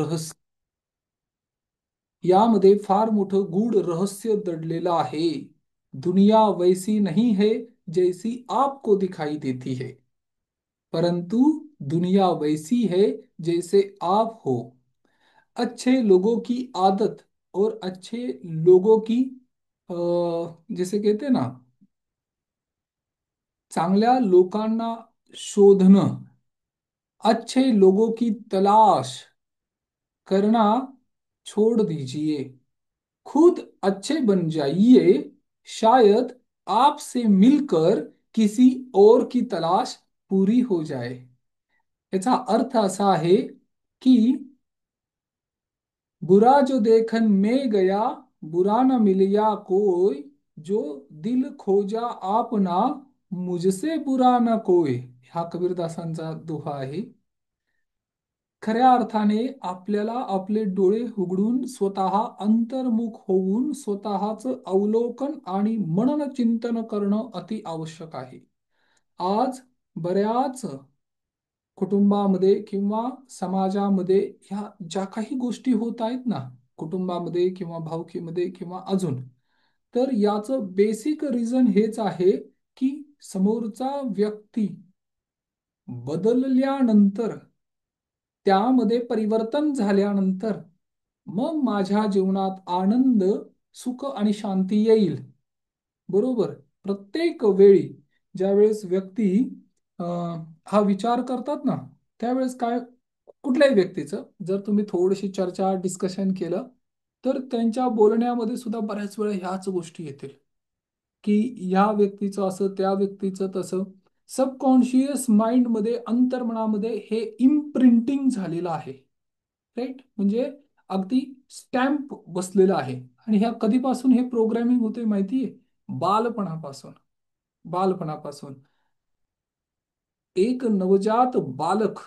रहस्य यामध्ये फार मोठं गूढ रहस्य दडलेलं आहे. दुनिया वैसी नहीं है जैसी आपको दिखाई देती है, परंतु दुनिया वैसी है जैसे आप हो. अच्छे लोगों की आदत और अच्छे लोगों की अ, जैसे कहते हैं ना, चांगल्या लोकांना शोधणं, अच्छे लोगों की तलाश करना छोड़ दीजिए. खुद अच्छे बन जाइए. शायद आपसे मिलकर किसी और की तलाश पूरी हो जाए. याचा अर्थ असा आहे की बुरा जो देखन में गया, बुरा न मिलिया कोई, जो दिल खोजा आपना, मुझसे बुरा न कोई. हा कबीरदासांचा दोहा आहे. खऱ्या अर्थाने आपल्याला आपले डोळे उघडून स्वतः अंतर्मुख होऊन स्वतःचं अवलोकन आणि मनन चिंतन करणं अति आवश्यक आहे. आज बऱ्याच कुटुंबामध्ये किंवा समाजामध्ये ह्या ज्या काही गोष्टी होत आहेत ना, कुटुंबामध्ये किंवा भावकीमध्ये किंवा अजून, तर याचं बेसिक रिझन हेच आहे की समोरचा व्यक्ती बदलल्यानंतर, त्यामध्ये परिवर्तन झाल्यानंतर मग माझ्या जीवनात आनंद, सुख आणि शांती येईल. बरोबर. प्रत्येक वेळी ज्यावेळेस व्यक्ती हा विचार करतात ना, त्यावेळेस काय, कुठल्याही व्यक्तीचं जर तुम्ही थोडीशी चर्चा डिस्कशन केलं, तर त्यांच्या बोलण्यामध्ये सुद्धा बऱ्याच वेळा ह्याच गोष्टी येतील की ह्या व्यक्तीचं असं, त्या व्यक्तीचं तसं. सबकॉन्शियस माइंडमध्ये, अंतर्मनामध्ये हे इम्प्रिंटिंग झालेलं आहे. राईट. म्हणजे अगदी स्टॅम्प बसलेला आहे. आणि ह्या कधीपासून हे प्रोग्रामिंग होते माहितीये? बालपणापासून. बालपणापासून एक नवजात बालक,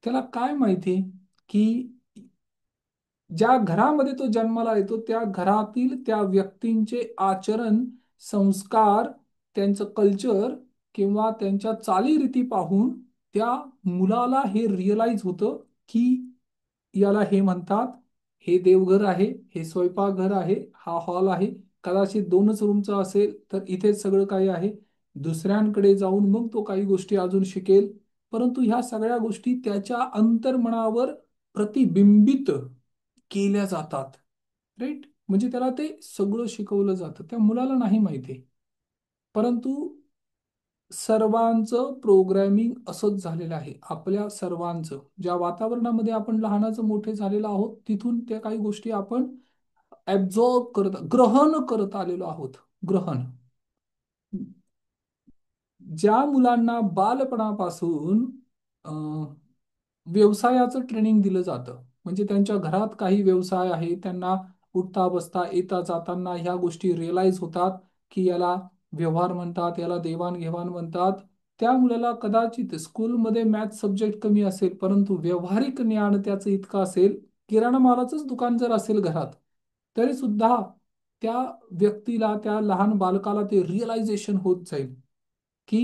त्याला काय माहिती की ज्या घरामध्ये तो जन्माला येतो त्या घरातील त्या व्यक्तींचे आचरण, संस्कार, त्यांचं कल्चर किंवा त्यांच्या चालीरीती पाहून त्या मुलाला हे रिअलाइज होतं की याला हे म्हणतात, हे देवघर आहे, हे स्वयंपाकघर आहे, हा हॉल आहे. कदाचित दोनच रूमचा असेल तर इथेच सगळं काही आहे. दुसऱ्यांकडे जाऊन मग तो काही गोष्टी अजून शिकेल. परंतु ह्या सगळ्या गोष्टी त्याच्या अंतर्मनावर प्रतिबिंबित केल्या जातात. राईट. म्हणजे त्याला ते सगळं शिकवलं जातं, त्या मुलाला नाही माहिती. परंतु सर्वांचं प्रोग्रॅमिंग असंच झालेलं आहे. आपल्या सर्वांचं ज्या वातावरणामध्ये आपण लहानाचं मोठे झालेलो आहोत, तिथून त्या काही गोष्टी आपण ऍब्झॉर्ब करत, ग्रहण करत आलेलो आहोत. ग्रहण. ज्या मुलांना बालपणापासून व्यवसायाचं ट्रेनिंग दिलं जातं, म्हणजे त्यांच्या घरात काही व्यवसाय आहे, त्यांना उठता बसता येता जाताना ह्या गोष्टी रिअलाइज होतात की याला व्यवहार म्हणतात, याला देवाणघेवाण म्हणतात. त्या मुलाला कदाचित स्कूलमध्ये मॅथ सब्जेक्ट कमी असेल, परंतु व्यावहारिक ज्ञान त्याचं इतकं असेल, किराणा मालाचंच दुकान जर असेल घरात, तरी सुद्धा त्या व्यक्तीला, त्या लहान बालकाला ते रिअलायझेशन होत जाईल की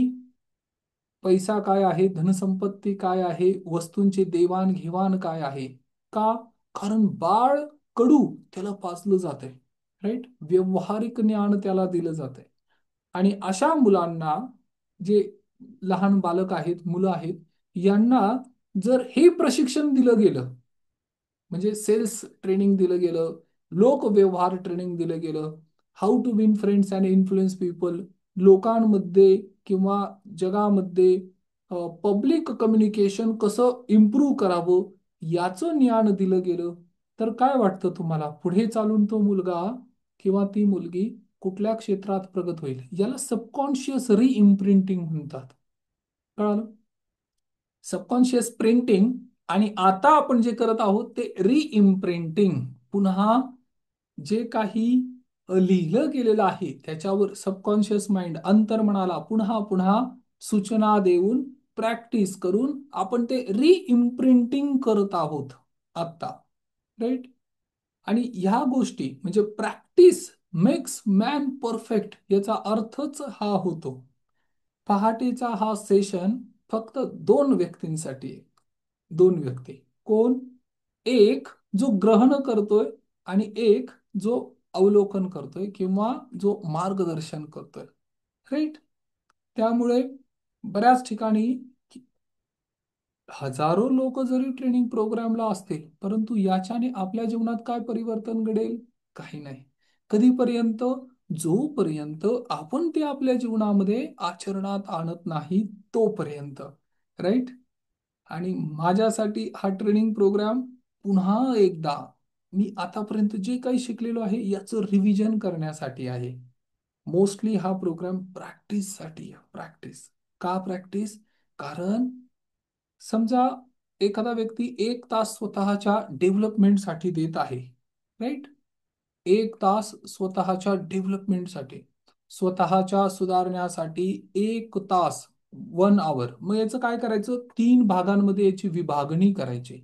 पैसा काय आहे, धनसंपत्ती काय आहे, वस्तूंची देवाणघेवाण काय आहे. का? कारण बाळ कडू त्याला पाजलं जातंय. राईट. व्यवहारिक ज्ञान त्याला दिलं जातंय. आणि अशा मुलांना, जे लहान बालक आहेत, मुलं आहेत, यांना जर हे प्रशिक्षण दिलं गेलं, म्हणजे सेल्स ट्रेनिंग दिलं गेलं, लोकव्यवहार ट्रेनिंग दिलं गेलं, how to win friends and influence people, लोकांमध्ये किंवा जगामध्ये पब्लिक कम्युनिकेशन कसं इम्प्रूव्ह करावं, याचं ज्ञान दिलं गेलं, तर काय वाटतं तुम्हाला, पुढे चालून तो मुलगा किंवा ती मुलगी कुठल्या क्षेत्रात प्रगत होईल? याला सबकॉन्शियस रिइम्प्रिंटिंग म्हणतात. कळालं? Subconscious printing. आणि आता आपण जे करत आहोत ते रिइम्प्रिंटिंग. पुन्हा जे काही लिहिलं गेलेलं आहे त्याच्यावर सबकॉन्शियस माइंड, अंतर्मनाला पुन्हा पुन्हा सूचना देऊन, प्रॅक्टिस करून आपण ते रिइम्प्रिंटिंग करत आहोत आत्ता. राईट. आणि ह्या गोष्टी म्हणजे प्रॅक्टिस मेक्स मॅन परफेक्ट, याचा अर्थच हा होतो. पहाटेचा हा सेशन फक्त दोन व्यक्तींसाठी आहे. दोन व्यक्ती. कोण? एक जो ग्रहण करतोय आणि एक जो अवलोकन करतोय किंवा जो मार्गदर्शन करतोय. राईट. त्यामुळे बऱ्याच ठिकाणी हजारो लोक जरी ट्रेनिंग प्रोग्रामला असतील, परंतु याच्याने आपल्या जीवनात काय परिवर्तन घडेल? काही नाही. कधीपर्यंत? जोपर्यंत आपण ते आपल्या जीवनामध्ये आचरणात आणत नाही तोपर्यंत. राईट. आणि माझ्यासाठी हा ट्रेनिंग प्रोग्राम पुन्हा एकदा मी आतापर्यंत जे काही शिकलेलो आहे याचं रिव्हिजन करण्यासाठी आहे. मोस्टली हा प्रोग्राम प्रॅक्टिससाठी. प्रॅक्टिस का प्रॅक्टिस? कारण समजा एखादा व्यक्ती 1 तास स्वतःच्या डेव्हलपमेंटसाठी देत आहे. राईट. 1 तास स्वतःच्या डेव्हलपमेंटसाठी, स्वतःच्या सुधारण्यासाठी 1 तास, 1 आवर. मग याचं काय करायचं? 3 भागांमध्ये याची विभागणी करायची.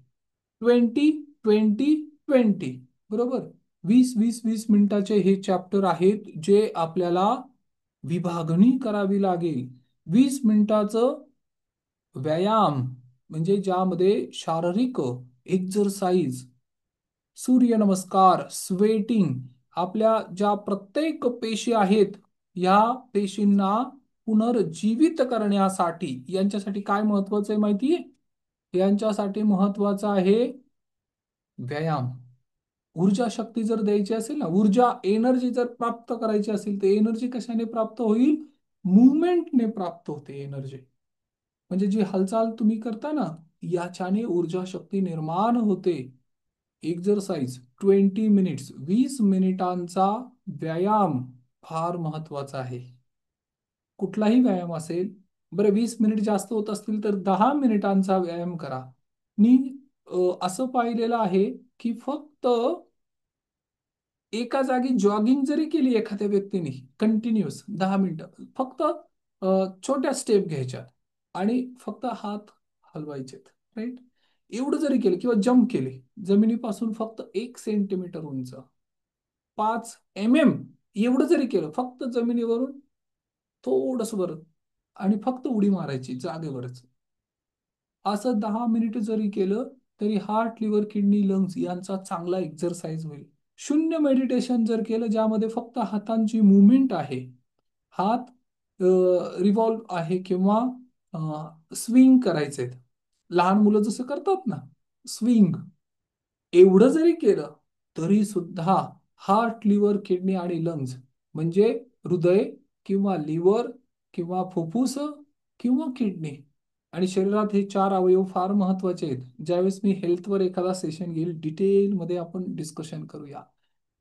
20-20-20. बरोबर. 20-20-20 मिनिटाचे हे चॅप्टर आहेत जे आपल्याला विभागणी करावी लागेल. 20 मिनिटाचं व्यायाम म्हणजे ज्यामध्ये शारीरिक एक्झरसाइज, सूर्यनमस्कार, स्वेटिंग, आपल्या ज्या प्रत्येक पेशी आहेत या पेशींना पुनर्जीवित करण्यासाठी यांच्यासाठी काय महत्वाचं आहे माहितीये? यांच्यासाठी महत्वाचा आहे व्यायाम. ऊर्जा शक्ती जर द्यायची असेल ना, ऊर्जा एनर्जी जर प्राप्त करायची असेल तर एनर्जी कशाने प्राप्त होईल? मुवमेंटने प्राप्त होते एनर्जी. म्हणजे जी हालचाल तुम्ही करता ना, याच्याने ऊर्जा शक्ती निर्माण होते. एक्झरसाइज 20 मिनिट्स, 20 मिनिटांचा व्यायाम फार महत्वाचा आहे. कुठलाही व्यायाम असेल. बरं, 20 मिनिट जास्त होत असतील तर 10 मिनिटांचा व्यायाम करा. मी असं पाहिलेलं आहे की फक्त एका जागी जॉगिंग जरी केली एखाद्या व्यक्तीने कंटिन्युअस 10 मिनिटं, फक्त छोट्या स्टेप घ्यायच्या आणि फक्त हात हलवायचेत. राईट. एवढं जरी केलं किंवा जम्प केले जमिनीपासून फक्त 1 सेंटीमीटर उंच, 5 mm, एवढं जरी केलं फक्त जमिनीवरून थोडस वर, आणि फक्त उडी मारायची जागेवरच, असं 10 मिनिट जरी केलं तरी हार्ट, लिव्हर, किडनी, लंग्स यांचा चांगला एक्झरसाइज होईल. शून्य मेडिटेशन जर केलं ज्यामध्ये फक्त हातांची मुवमेंट आहे, हात रिव्हॉल्व आहे किंवा स्विंग करायचे, लहान मुलं जसं करतात ना स्विंग, एवढं जरी केलं तरी सुद्धा हार्ट, लिव्हर, किडनी आणि लंग्स म्हणजे हृदय किंवा लिव्हर किंवा फुफ्फुस किंवा किडनी आणि शरीरात हे 4 अवयव फार महत्वाचे आहेत. ज्यावेळेस मी हेल्थवर एखादा सेशन घेईल डिटेलमध्ये आपण डिस्कशन करूया.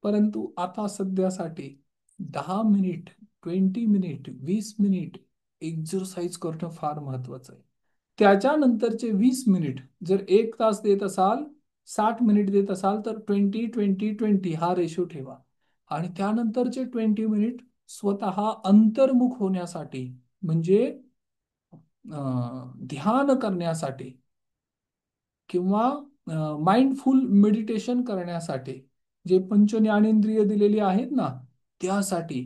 परंतु आता सध्यासाठी 10 मिनिट, 20 मिनिट, 20 मिनिट एक्झरसाइज करणं फार महत्वाचं आहे. त्याच्यानंतरचे 20 मिनिट जर 1 तास देत असाल, 60 मिनिट देत असाल तर 20-20-20 हा रेशो ठेवा. आणि त्यानंतरचे 20 मिनिट स्वतः अंतर्मुख होण्यासाठी म्हणजे ध्यान करण्यासाठी किंवा माइंडफुल मेडिटेशन करण्यासाठी जे पंच ज्ञानेंद्रिय दिलेली आहेत ना, त्यासाठी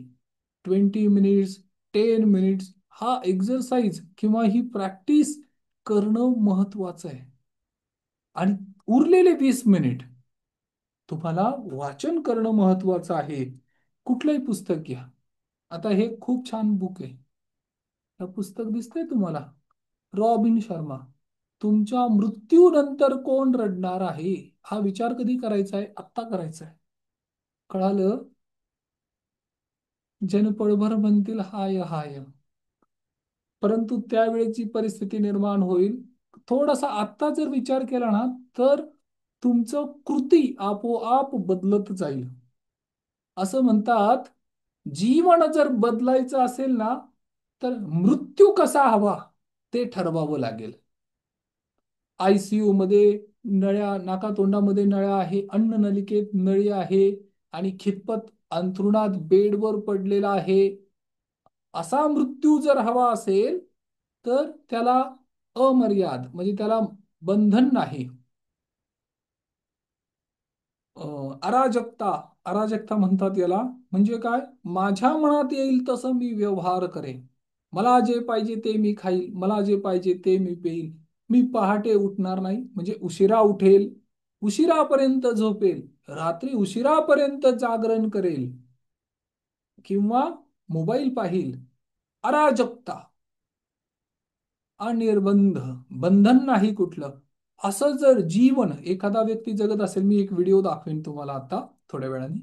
20 मिनिट्स, 10 मिनिट्स हा एक्झरसाइज किंवा ही प्रॅक्टिस करणं महत्वाचं आहे. आणि उरलेले 20 मिनिट तुम्हाला वाचन करणं महत्वाचं आहे. कुठलंही पुस्तक घ्या. आता हे खूप छान बुक आहे. हे पुस्तक दिसतंय तुम्हाला? रॉबिन शर्मा. तुमच्या मृत्यूनंतर कोण रडणार आहे हा विचार कधी करायचा आहे? आत्ता करायचा आहे. कळालं? जन पळभर म्हणतील हाय हाय, परंतु त्यावेळेची परिस्थिती निर्माण होईल. थोडासा आत्ता जर विचार केला ना तर तुमचं कृती आपोआप बदलत जाईल. असं म्हणतात, जीवन जर बदलायचं असेल ना तर मृत्यू कसा हवा ते ठरवावं लागेल. आयसीयू मध्ये नळ्या, नाकातोंडामध्ये नळ्या आहे, अन्न नलिकेत नळी आहे आणि खितपत अंथरुणात बेडवर पडलेला आहे. असा मृत्यू जर हवा असेल तर त्याला अमर्याद म्हणजे त्याला बंधन नाही. अराजकता, अराजकता म्हणतात याला. म्हणजे काय? माझ्या मनात येईल तसं मी व्यवहार करेन. मला जे पाहिजे ते मी खाईल, मला जे पाहिजे ते मी पेईल. मी पहाटे उठणार नाही म्हणजे उशिरा उठेल, उशिरापर्यंत झोपेल, रात्री उशिरापर्यंत जागरण करेल किंवा मोबाईल पाहिल, अराजकता, अनिर्बंध, बंधन नाही कुठलं, असं जर जीवन एखादा व्यक्ती जगत असेल, मी एक व्हिडिओ दाखवेन तुम्हाला आता थोड्या वेळाने,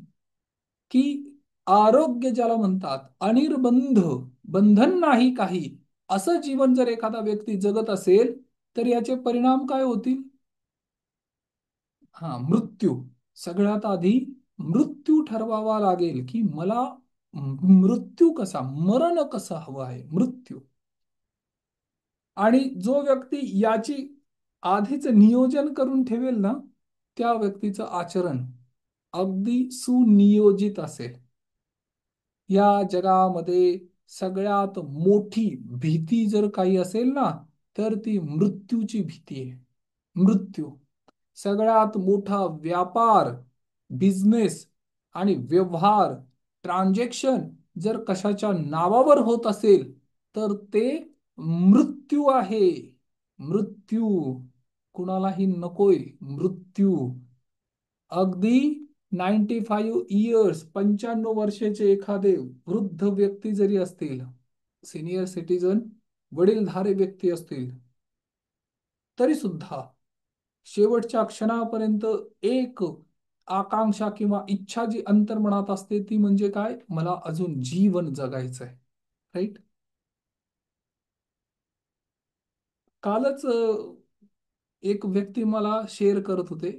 की आरोग्य ज्याला म्हणतात, अनिर्बंध, बंधन नाही काही, असं जीवन जर एखादा व्यक्ती जगत असेल, तर याचे परिणाम काय होतील? हा, मृत्यू. सगळ्यात आधी मृत्यू ठरवावा लागेल, की मला मृत्यू कसा, मरण कसं हवं आहे, मृत्यू. आणि जो व्यक्ती याची आधीच नियोजन करून ठेवेल ना, त्या व्यक्तीचं आचरण अगदी सुनियोजित असेल. या जगामध्ये सगळ्यात मोठी भीती जर काही असेल ना, तर ती मृत्यूची भीती आहे. मृत्यू. सगळ्यात मोठा व्यापार, बिझनेस आणि व्यवहार, ट्रान्झॅक्शन जर कशाच्या नावावर होत असेल, तर ते मृत्यू आहे. मृत्यू. कुणालाही नकोय मृत्यू. अगदी 95 इयर्स, 95 वर्षाचे एखादे वृद्ध व्यक्ती जरी असतील, सिनियर सिटीजन, वडीलधारे व्यक्ती असतील, तरी सुद्धा शेवटच्या क्षणापर्यंत एक आकांक्षा किंवा इच्छा जी अंतर्मनात असते, ती म्हणजे काय? मला अजून जीवन जगायचंय. राईट. कालच एक व्यक्ती मला शेअर करत होते,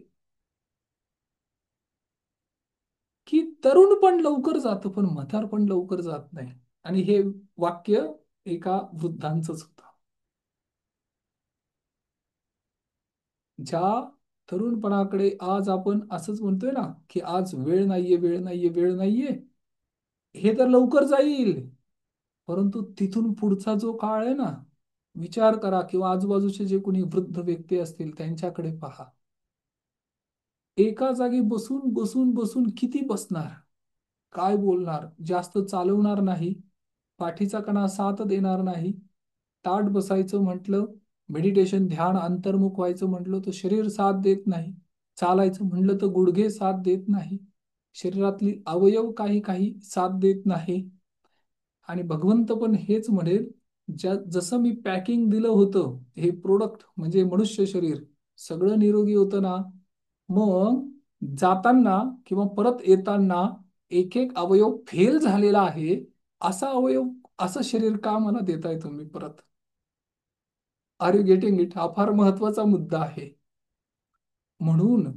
की तरुण पण लवकर जातं, पण म्हातार पण लवकर जात नाही. आणि हे वाक्य एका वृद्धांचंच होतं. ज्या तरुणपणाकडे आज आपण असंच म्हणतोय ना, की आज वेळ नाहीये, वेळ नाहीये, वेळ नाहीये, हे तर लवकर जाईल. परंतु तिथून पुढचा जो काळ आहे ना, विचार करा, किंवा आजूबाजूचे जे कोणी वृद्ध व्यक्ती असतील त्यांच्याकडे पहा. एका जागी बसून बसून बसून किती बसणार, काय बोलणार, जास्त चालवणार नाही, पाठीचा कणा साथ देणार नाही. ताठ बसायचं म्हटलं, मेडिटेशन ध्यान अंतर्मुख व्हायचं म्हटलं, तर शरीर साथ देत नाही. चालायचं म्हटलं तर गुडघे साथ देत नाही. शरीरातली अवयव काही काही साथ देत नाही. आणि भगवंत पण हेच म्हणेल, जसं मी पॅकिंग दिलं होतं, हे प्रोडक्ट म्हणजे मनुष्य शरीर सगळं निरोगी होतं ना, मग जाताना किंवा परत येताना एक एक अवयव फेल झालेला आहे. असा अवयव, असं शरीर का मला देताय तुम्ही परत? Are you getting it? हा फार महत्वाचा मुद्दा आहे. म्हणून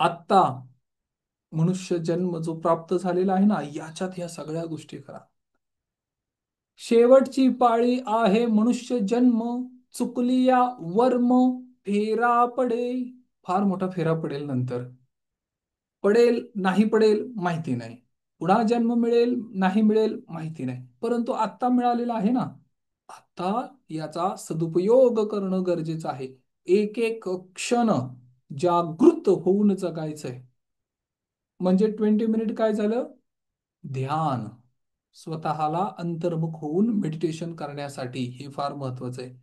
आत्ता मनुष्य जन्म जो प्राप्त झालेला आहे ना, याच्यात ह्या सगळ्या गोष्टी करा. शेवटची पाळी आहे मनुष्य जन्म, चुकली या वर्म, फेरा पडे. फार मोठा फेरा पडेल नंतर. पडेल नाही पडेल माहिती नाही, पुन्हा जन्म मिळेल नाही मिळेल माहिती नाही, परंतु आत्ता मिळालेला आहे ना, आता याचा सदुपयोग करणं गरजेचं आहे. एक एक क्षण जागृत होऊन जगायचंय. म्हणजे 20 मिनिट काय झालं? ध्यान. स्वतःला अंतर्मुख होऊन मेडिटेशन करण्यासाठी हे फार महत्वाचं आहे.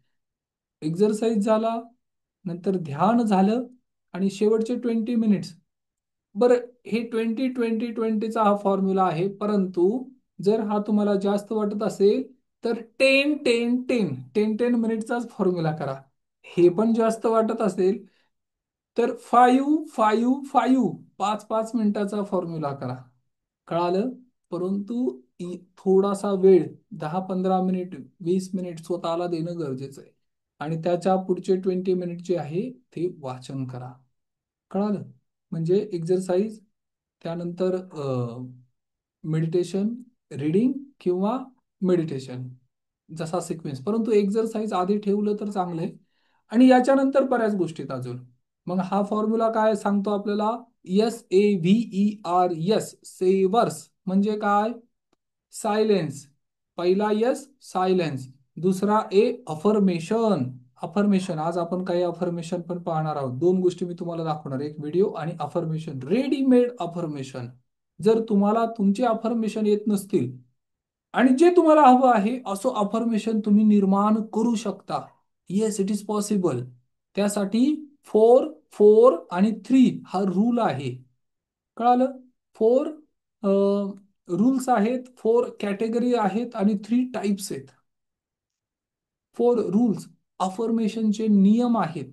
एक्झरसाइज झाला, नंतर ध्यान झालं, आणि शेवटचे 20 मिनिट्स. बरं, हे 20-20-20चा हा फॉर्म्युला आहे, परंतु जर हा तुम्हाला जास्त वाटत असेल, तर 10-10-10 मिनिटचाच फॉर्म्युला करा. हे पण जास्त वाटत असेल, तर 5-5-5 5-5 मिनिटाचा फॉर्म्युला करा. कळालं? परंतु थोडासा वेळ, 10-15 मिनिट, 20 मिनिट स्वतःला देणं गरजेचं आहे. आणि त्याच्या पुढचे 20 मिनिट जे आहे ते वाचन करा. कळालं? म्हणजे एक्झरसाइज, त्यानंतर मेडिटेशन, रीडिंग किंवा मेडिटेशन, जसा सिक्वेन्स. परंतु एक्झरसाइज आधी ठेवलं तर चांगलं आहे. आणि याच्यानंतर बऱ्याच गोष्टीत अजून. मग हा फॉर्म्युला काय सांगतो आपल्याला? SAVERS, सेवर्स म्हणजे काय? सायलेन्स. पहिला यस, सायलेन्स. दुसरा ए, अफर्मेशन. अफर्मेशन, आज आपण काही अफर्मेशन पण पाहणार आहोत. दोन गोष्टी मी तुम्हाला दाखवणार, एक व्हिडिओ आणि अफर्मेशन, रेडीमेड अफर्मेशन. जर तुम्हाला तुमचे अफर्मेशन येत नसतील, आणि जे तुम्हाला हवं आहे असं अफर्मेशन तुम्ही निर्माण करू शकता. Yes, it is possible. त्यासाठी 4 4 आणि 3 हा रूल आहे. कळालं? 4 रूल्स आहेत, 4 कॅटेगरी आहेत आणि 3 टाइप्स आहेत. 4 रूल्स अफर्मेशनचे नियम आहेत.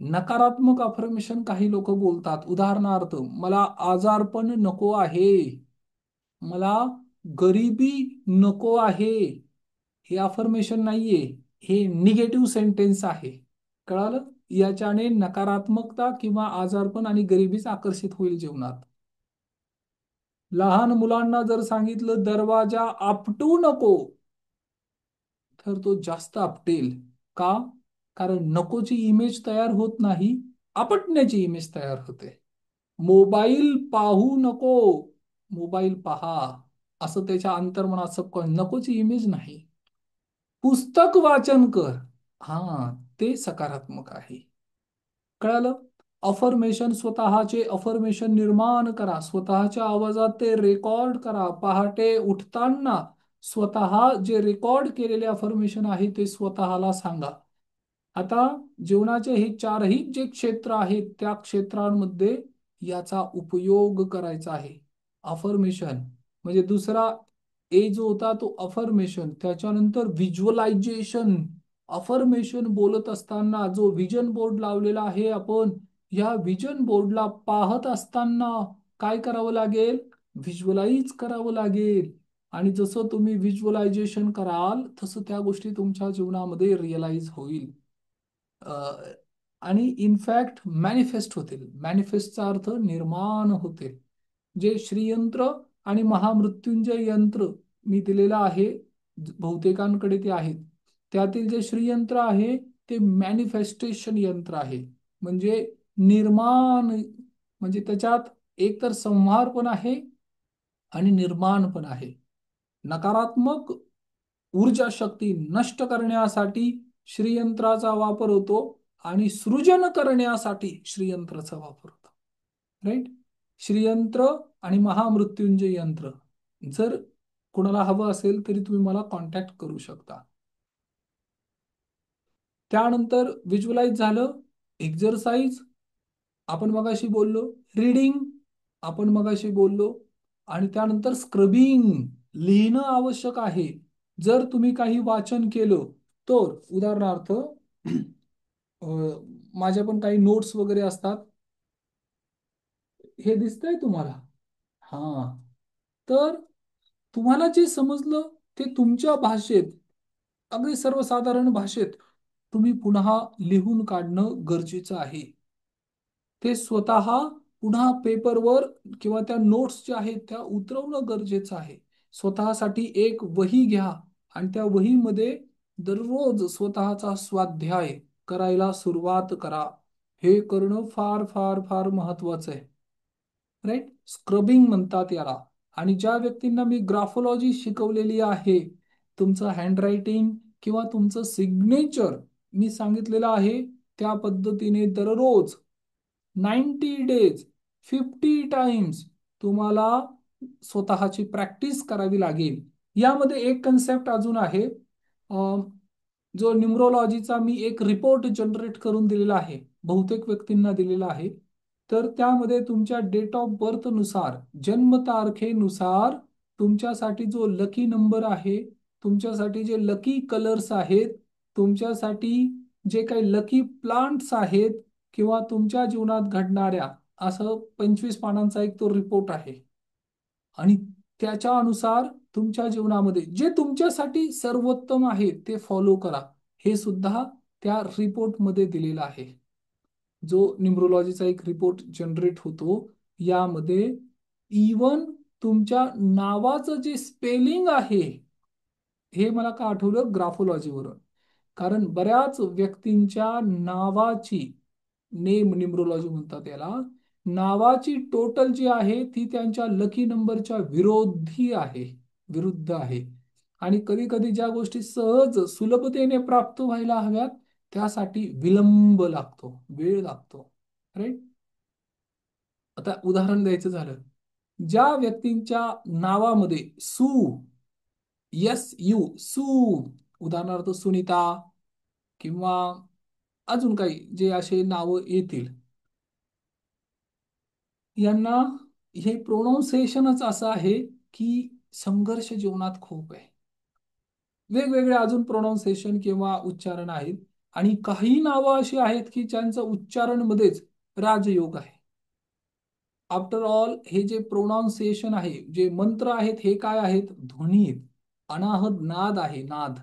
नकारात्मक अफर्मेशन काही लोक बोलतात. उदाहरणार्थ, मला आजारपण नको आहे, मला गरिबी नको आहे. हे अफर्मेशन नाहीये, हे निगेटिव्ह सेंटेन्स आहे. कळालं? याच्याने नकारात्मकता किंवा आजारपण आणि गरिबीच आकर्षित होईल जीवनात. लहान मुलांना जर सांगितलं दरवाजा आपटू नको, तर तो जास्त आपटेल. का? कारण नकोची इमेज तयार होत नाही, आपटण्याची इमेज तयार होते. मोबाईल पाहू नको, मोबाईल पहा, असं त्याच्या अंतर्मनात नकोची इमेज नाही. पुस्तक वाचन कर, हा, ते सकारात्मक आहे. कळालं? अफर्मेशन, स्वतःचे अफर्मेशन निर्माण करा, स्वतःच्या आवाजात ते रेकॉर्ड करा. पहाटे उठताना स्वतः जे रेकॉर्ड केलेले अफर्मेशन आहे ते स्वतःला सांगा. आता जीवनाचे हे चारही जे क्षेत्र आहेत त्या क्षेत्रांमध्ये याचा उपयोग करायचा आहे. अफर्मेशन म्हणजे दुसरा ए जो होता तो अफर्मेशन, त्याच्यानंतर व्हिज्युअलायझेशन. अफर्मेशन बोलत असताना जो व्हिजन बोर्ड लावलेला आहे आपण, या व्हिजन बोर्डला पाहत असताना काय करावं लागेल? व्हिज्युअलाइज करावं लागेल. आणि जसं तुम्ही व्हिज्युअलायझेशन कराल तसं त्या गोष्टी तुमच्या जीवनामध्ये रिअलाइज होईल. आणि इनफॅक्ट मॅनिफेस्ट होतील. मॅनिफेस्टचा अर्थ निर्माण होते. जे श्रीयंत्र आणि महामृत्युंजय यंत्र मी दिलेलं आहे, बहुतेकांकडे ते आहेत. त्यातील जे श्रीयंत्र आहे ते मॅनिफेस्टेशन यंत्र आहे. म्हणजे निर्माण, म्हणजे त्याच्यात एकतर संहार पण आहे आणि निर्माण पण आहे. नकारात्मक ऊर्जा शक्ती नष्ट करण्यासाठी श्रीयंत्राचा वापर होतो आणि सृजन करण्यासाठी श्रीयंत्राचा वापर होतो. राईट? श्रीयंत्र आणि महामृत्युंजय यंत्र जर कोणाला हवं असेल तरी तुम्ही मला कॉन्टॅक्ट करू शकता. त्यानंतर व्हिज्युअलाइज झालं. एक्झरसाइज आपण मगाशी बोललो, रीडिंग आपण मगाशी बोललो, आणि त्यानंतर स्क्रबिंग लिहिणं आवश्यक आहे. जर तुम्ही काही वाचन केलं तर, उदाहरणार्थ माझ्या पण काही नोट्स वगैरे असतात, हे दिसतंय तुम्हाला? हा, तर तुम्हाला जे समजलं ते तुमच्या भाषेत, अगदी सर्वसाधारण भाषेत तुम्ही पुन्हा लिहून काढणं गरजेचं आहे. ते स्वतः पुन्हा पेपरवर किंवा त्या नोट्स ज्या आहेत त्या उतरवणं गरजेचं आहे. स्वतःसाठी एक वही घ्या आणि त्या वहीमध्ये दररोज स्वतःचा स्वाध्याय करायला सुरुवात करा. हे करणं फार फार फार महत्वाचं आहे. राईट? स्क्रबिंग म्हणतात याला. आणि ज्या व्यक्तींना मी ग्राफोलॉजी शिकवलेली आहे, तुमचं हँडरायटिंग किंवा तुमचं सिग्नेचर मी सांगितलेलं आहे, त्या पद्धतीने दररोज 90 डेज 50 टाइम्स तुम्हाला स्वतःची प्रॅक्टिस करावी लागेल. यामध्ये एक कन्सेप्ट अजून आहे, जो न्यूमरोलॉजीचा मी एक रिपोर्ट जनरेट करून दिलेला आहे, बहुतेक व्यक्तींना दिलेला आहे. तर त्यामध्ये तुमच्या डेट ऑफ बर्थ नुसार, जन्मतारखेनुसार तुमच्यासाठी जो लकी नंबर आहे, तुमच्यासाठी जे लकी कलर्स आहेत, तुमच्यासाठी जे काही लकी प्लांट्स आहेत, किंवा तुमच्या जीवनात घडणाऱ्या असं 25 पानांचा एक तो रिपोर्ट आहे. आणि त्याच्या अनुसार तुमच्या जीवनामध्ये जे तुमच्यासाठी सर्वोत्तम आहे ते फॉलो करा. हे सुद्धा त्या रिपोर्टमध्ये दिलेलं आहे. जो न्यूमरोलॉजीचा एक रिपोर्ट जनरेट होतो, यामध्ये इवन तुमच्या नावाचं जे स्पेलिंग आहे, हे मला का आठवलं? ग्राफोलॉजीवरून. कारण बऱ्याच व्यक्तींच्या नावाची, नेम न्यूमरोलॉजी म्हणतात याला, नावाची टोटल जी आहे ती त्यांच्या लकी नंबरच्या विरोधी आहे, विरुद्ध आहे. आणि कधी कधी ज्या गोष्टी सहज सुलभतेने प्राप्त व्हायला हव्यात त्यासाठी विलंब लागतो, वेळ लागतो. राईट? आता उदाहरण द्यायचं झालं, ज्या व्यक्तींच्या नावामध्ये सु, यू, सु, उदाहरणार्थ सुनीता किंवा अजून काही जे असे नावं येतील, यांना हे प्रोनाऊन्सिएशनच असं आहे की संघर्ष जीवनात खूप आहे. वेगवेगळे अजून प्रोनाऊन्सिएशन किंवा उच्चारण आहेत आणि काही नावं अशी आहेत की ज्यांचं उच्चारणमध्येच राजयोग आहे. आफ्टर ऑल हे जे प्रोनाऊन्सिएशन आहे, जे मंत्र आहेत, हे काय आहेत? ध्वनी आहेत. अनाहत नाद आहे, नाद.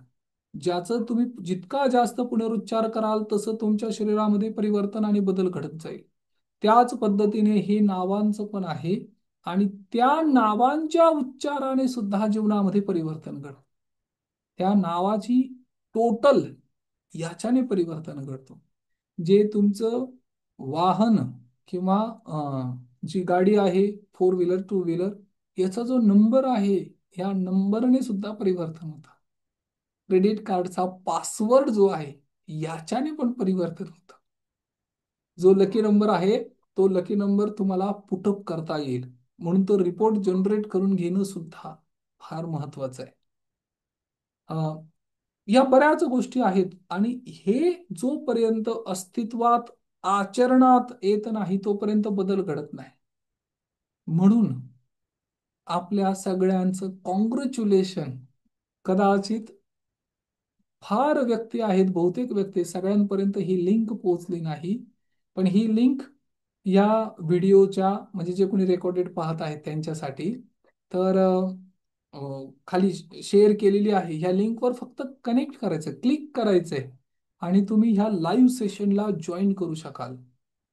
ज्याचं तुम्ही जितका जास्त पुनरुच्चार कराल तसं तुमच्या शरीरामध्ये परिवर्तन आणि बदल घडत जाईल. त्याच पद्धतीने हे नावांचं पण आहे आणि त्या नावांच्या उच्चाराने सुद्धा जीवनामध्ये परिवर्तन घडतं. त्या नावाची टोटल याच्याने परिवर्तन घडतं. जे तुमचं वाहन किंवा जी गाडी आहे, फोर व्हीलर, टू व्हीलर, याचा जो नंबर आहे, ह्या नंबरने सुद्धा परिवर्तन होतं. क्रेडिट कार्डचा पासवर्ड जो आहे, याच्याने पण परिवर्तन होतं. जो लकी नंबर आहे, तो लकी नंबर तुम्हाला पुटअप करता येईल, म्हणून तो रिपोर्ट जनरेट करून घेणं सुद्धा फार महत्वाचं आहे. या बऱ्याच गोष्टी आहेत आणि हे जोपर्यंत अस्तित्वात आचरणात येत नाही तोपर्यंत बदल घडत नाही. म्हणून आपल्या सगळ्यांचं कॉंग्रॅच्युलेशन. कदाचित फार व्यक्ती आहेत, बहुतेक व्यक्ती, सगळ्यांपर्यंत ही लिंक पोहोचली नाही, पण ही लिंक या व्हिडिओच्या म्हणजे जे कोणी रेकॉर्डेड पाहत आहेत त्यांच्यासाठी तर खाली शेअर केलेली आहे. ह्या लिंकवर फक्त कनेक्ट करायचं, क्लिक करायचंय आणि तुम्ही ह्या लाईव्ह सेशनला जॉईन करू शकाल.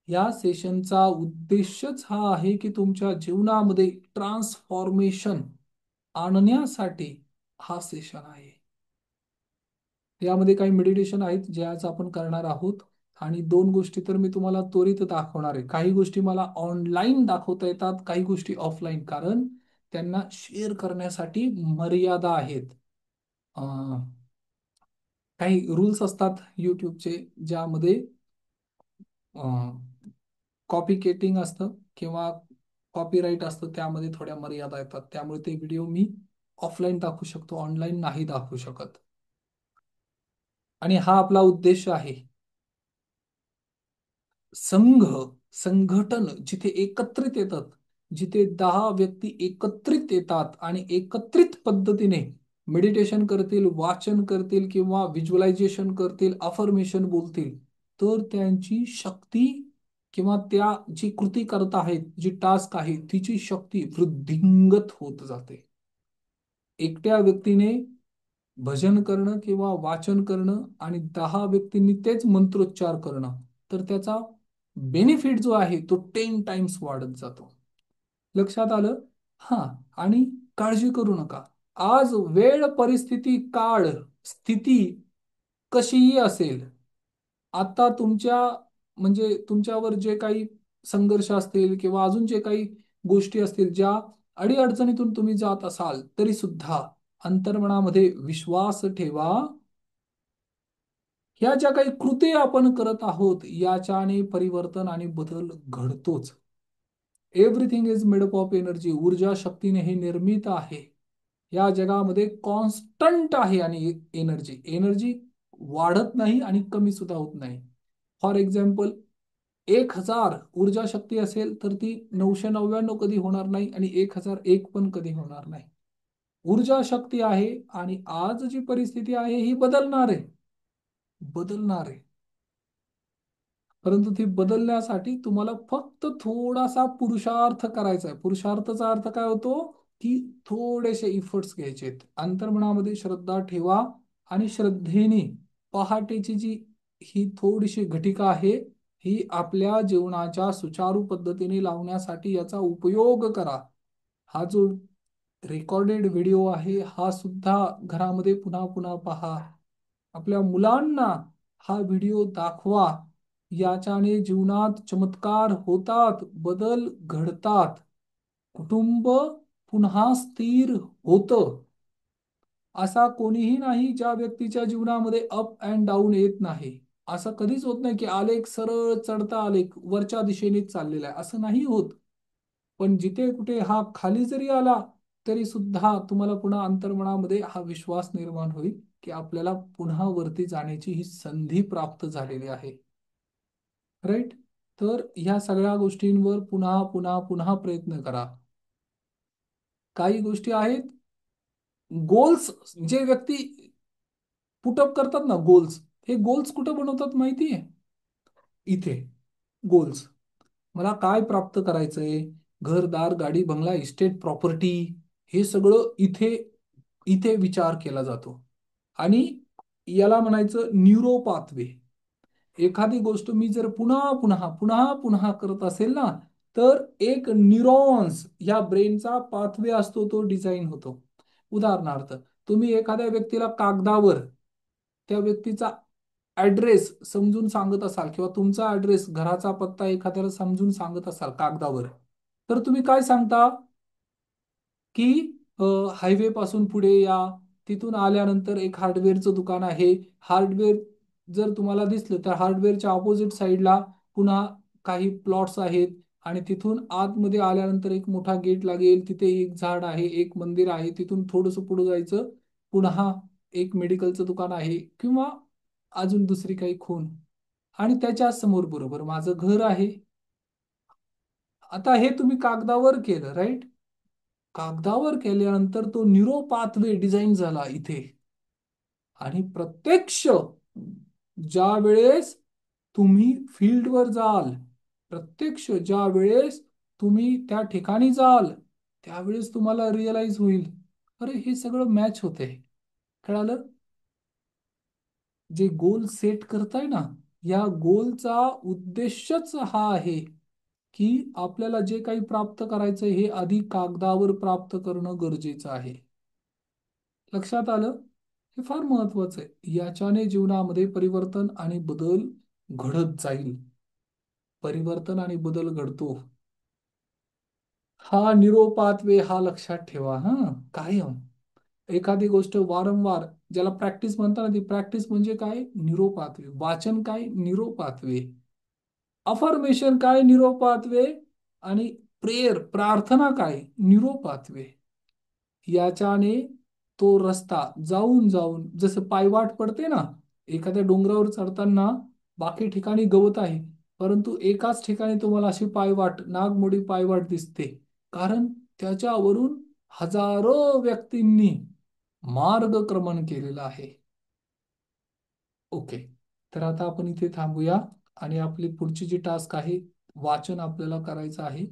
या सेशनचा उद्देशच हा आहे की तुमच्या जीवनामध्ये ट्रान्सफॉर्मेशन आणण्यासाठी हा सेशन आहे. यामध्ये काही मेडिटेशन आहेत जे आज आपण करणार आहोत आणि दोन गोष्टी तर मी तुम्हाला त्वरित दाखवणार आहे. काही गोष्टी मला ऑनलाईन दाखवता येतात, काही गोष्टी ऑफलाईन, कारण त्यांना शेअर करण्यासाठी मर्यादा आहेत. काही रूल्स असतात यूट्यूबचे ज्यामध्ये कॉपी केटिंग असतं किंवा कॉपीराईट असतं, त्यामध्ये थोड्या मर्यादा येतात. त्यामुळे ते व्हिडिओ मी ऑफलाईन दाखवू शकतो, ऑनलाईन नाही दाखवू शकत. आणि हा आपला उद्देश आहे. संघ, संघटन जिथे एकत्रित येतात, जिथे 10 व्यक्ती एकत्रित येतात आणि एकत्रित पद्धतीने मेडिटेशन करतील, वाचन करतील किंवा व्हिज्युअलायझेशन करतील, अफर्मेशन बोलतील, तर त्यांची शक्ती किंवा त्या जी कृती करत आहेत, जी टास्क आहे, तिची शक्ती वृद्धिंगत होत जाते. एकट्या व्यक्तीने भजन करणं किंवा वाचन करणं आणि 10 व्यक्तींनी तेच मंत्रोच्चार करणं, तर त्याचा बेनिफिट जो आहे तो 10 टाइम्स वाढत जातो. लक्षात आलं? हा. आणि काळजी करू नका. आज वेळ, परिस्थिती, काळ, स्थिती कशीही असेल, आता तुमच्या म्हणजे तुमच्यावर जे काही संघर्ष असतील किंवा अजून जे काही गोष्टी असतील, ज्या अडीअडचणीतून तुम्ही जात असाल, तरी सुद्धा अंतर्मनामध्ये विश्वास ठेवा. ह्या ज्या काही कृती आपण करत आहोत याच्याने परिवर्तन आणि बदल घडतोच. Everything is made up of energy. ऊर्जा शक्तीने हे निर्मित आहे. या जगामध्ये कॉन्स्टंट आहे आणि एनर्जी एनर्जी वाढत नाही आणि कमी सुद्धा होत नाही. फॉर एक्झाम्पल, 1000 ऊर्जा शक्ती असेल तर ती 999 कधी होणार नाही आणि 1001 पण कधी होणार नाही. ऊर्जा शक्ती आहे आणि आज जी परिस्थिती आहे ही बदलणार आहे, बदलणार आहे. परंतु ती बदलण्यासाठी तुम्हाला फक्त थोडासा पुरुषार्थ करायचा आहे. पुरुषार्थाचा अर्थ काय होतो? की थोडेसे इफर्ट्स घ्यायचे आहेत. अंतर्मनामध्ये श्रद्धा ठेवा आणि श्रद्धेने पहाटेची जी ही थोडीशी घटिका आहे, ही आपल्या जीवनाच्या सुचारू पद्धतीने लावण्यासाठी याचा उपयोग करा. हा जो रेकॉर्डेड व्हिडिओ आहे, हा सुद्धा घरामध्ये पुन्हा पुन्हा पहा. आपल्या मुलांना हा व्हिडिओ दाखवा. याच्याने जीवनात चमत्कार होतात, बदल घडतात, कुटुंब पुन्हा स्थिर होतं. असा कोणीही नाही ज्या व्यक्तीच्या जीवनामध्ये अप अँड डाऊन येत नाही. असं कधीच होत नाही की आलेख सरळ चढता आलेख वरच्या दिशेनेच चाललेला आहे, असं नाही होत. पण जिथे कुठे हा खाली जरी आला तरी सुद्धा तुम्हाला पुन्हा अंतर्मनामध्ये हा विश्वास निर्माण होईल की आपल्याला पुन्हा वरती जाण्याची ही संधी प्राप्त झालेली आहे. राईट? तर ह्या सगळ्या गोष्टींवर पुन्हा पुन्हा पुन्हा प्रयत्न करा. काही गोष्टी आहेत, गोल्स, जे व्यक्ती पुटअप करतात ना गोल्स, हे गोल्स कुठं बनवतात माहितीये? इथे गोल्स. मला काय प्राप्त करायचंय, घरदार, गाडी, बंगला, इस्टेट, प्रॉपर्टी, हे सगळं इथे इथे विचार केला जातो. आणि याला म्हणायचं न्यूरो पाथवे. एखादी गोष्ट मी जर पुन्हा पुन्हा पुन्हा पुन्हा करत असेल ना, तर एक न्यूरॉन्स या ब्रेनचा पाथवे असतो, तो डिझाईन होतो. उदाहरणार्थ, तुम्ही एखाद्या व्यक्तीला कागदावर त्या व्यक्तीचा ऍड्रेस समजून सांगत असाल, किंवा तुमचा ऍड्रेस, घराचा पत्ता एखाद्याला समजून सांगत असाल कागदावर, तर तुम्ही काय सांगता? की हायवे पासून पुढे या, तिथून आल्यानंतर एक हार्डवेअरचं दुकान आहे. हार्डवेअर जर तुम्हाला दिसलं, तर हार्डवेअरच्या ऑपोजिट साईडला पुन्हा काही प्लॉट्स आहेत, आणि तिथून आतमध्ये आल्यानंतर एक मोठा गेट लागेल, तिथे एक झाड आहे, एक मंदिर आहे, तिथून थोडंसं पुढे जायचं, पुन्हा एक मेडिकलचं दुकान आहे, किंवा अजून दुसरी काही खूण, आणि त्याच्या समोर बरोबर माझं घर आहे. आता हे तुम्ही कागदावर केलं, राईट? कागदावर केल्यानंतर तो न्यूरो पाथवे डिझाईन झाला इथे. आणि प्रत्यक्ष ज्या वेळेस तुम्ही फील्डवर जाल, प्रत्यक्ष ज्या वेळेस तुम्ही त्या ठिकाणी जाल, त्यावेळेस तुम्हाला रिअलाइज होईल, अरे हे सगळं मॅच होते. कळालं? जे गोल सेट करताय ना, या गोलचा उद्देशच हा आहे की आपल्याला जे काही प्राप्त करायचं हे आधी कागदावर प्राप्त करणं गरजेचं आहे. लक्षात आलं? हे फार महत्वाचं आहे. याच्याने जीवनामध्ये परिवर्तन आणि बदल घडत जाईल. परिवर्तन आणि बदल घडतो. हा निरोपात्वे, हा लक्षात ठेवा हा, कायम. एखादी गोष्ट वारंवार, ज्याला प्रॅक्टिस म्हणतात, ती प्रॅक्टिस म्हणजे काय? निरोपात्वे. वाचन काय? निरोपात्वे. अफर्मेशन काय? निरोपात्वे. आणि प्रेयर, प्रार्थना काय? निरोपात्वे. याच्याने तो रस्ता जाऊन जाऊन, जसं पायवाट पडते ना, एखाद्या डोंगरावर चढताना बाकी ठिकाणी गवत आहे, परंतु एकाच ठिकाणी तुम्हाला अशी पायवाट, नागमोडी पायवाट दिसते, कारण त्याच्यावरून हजारो व्यक्तींनी मार्गक्रमण केलेलं आहे. ओके. तर आता आपण इथे थांबूया, आणि आपली पुढची जी टास्क आहे, वाचन आपल्याला करायचं आहे.